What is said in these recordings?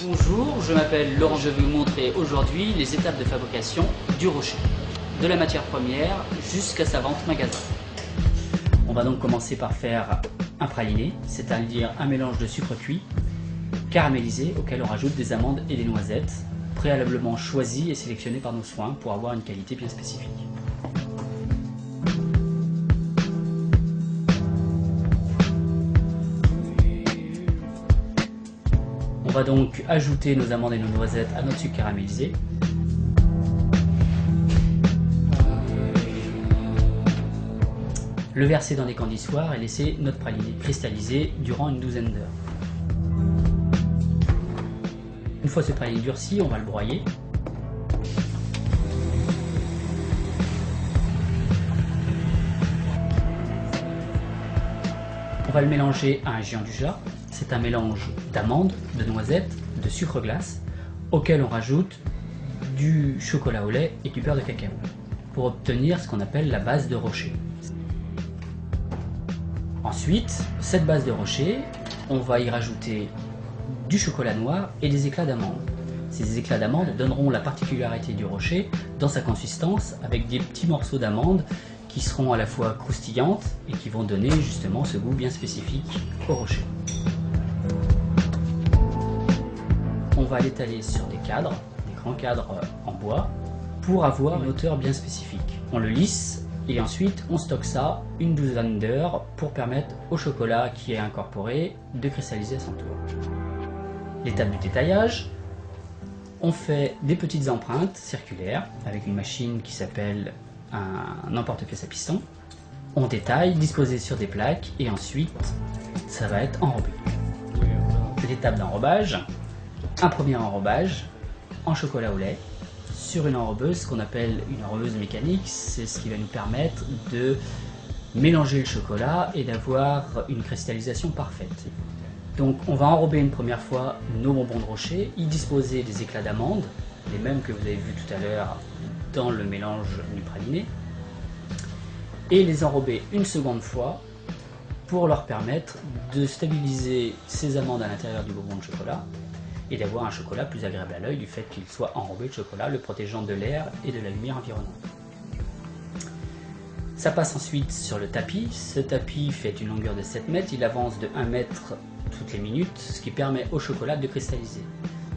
Bonjour, je m'appelle Laurent, je vais vous montrer aujourd'hui les étapes de fabrication du rocher, de la matière première jusqu'à sa vente magasin. On va donc commencer par faire un praliné, c'est-à-dire un mélange de sucre cuit, caramélisé auquel on rajoute des amandes et des noisettes, préalablement choisis et sélectionnés par nos soins pour avoir une qualité bien spécifique. On va donc ajouter nos amandes et nos noisettes à notre sucre caramélisé. Le verser dans des candissoirs et laisser notre praliné cristalliser durant une douzaine d'heures. Une fois ce praliné durci, on va le broyer. On va le mélanger à un gianduja. C'est un mélange d'amandes, de noisettes, de sucre glace, auquel on rajoute du chocolat au lait et du beurre de cacao, pour obtenir ce qu'on appelle la base de rocher. Ensuite, cette base de rocher, on va y rajouter du chocolat noir et des éclats d'amandes. Ces éclats d'amandes donneront la particularité du rocher dans sa consistance, avec des petits morceaux d'amandes qui seront à la fois croustillantes et qui vont donner justement ce goût bien spécifique au rocher. On va l'étaler sur des cadres, des grands cadres en bois, pour avoir une hauteur bien spécifique. On le lisse et ensuite on stocke ça une douzaine d'heures pour permettre au chocolat qui est incorporé de cristalliser à son tour. L'étape du détaillage, on fait des petites empreintes circulaires avec une machine qui s'appelle un emporte-pièce à piston. On détaille, disposé sur des plaques et ensuite ça va être enrobé. L'étape d'enrobage, un premier enrobage en chocolat au lait sur une enrobeuse, ce qu'on appelle une enrobeuse mécanique. C'est ce qui va nous permettre de mélanger le chocolat et d'avoir une cristallisation parfaite. Donc on va enrober une première fois nos bonbons de rocher, y disposer des éclats d'amandes, les mêmes que vous avez vus tout à l'heure dans le mélange du praliné, et les enrober une seconde fois pour leur permettre de stabiliser ces amandes à l'intérieur du bonbon de chocolat et d'avoir un chocolat plus agréable à l'œil du fait qu'il soit enrobé de chocolat, le protégeant de l'air et de la lumière environnante. Ça passe ensuite sur le tapis. Ce tapis fait une longueur de 7 mètres, il avance de 1 mètre toutes les minutes, ce qui permet au chocolat de cristalliser.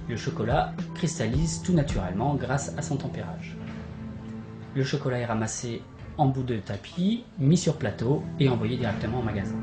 Le chocolat cristallise tout naturellement grâce à son tempérage. Le chocolat est ramassé en bout de tapis, mis sur plateau et envoyé directement au magasin.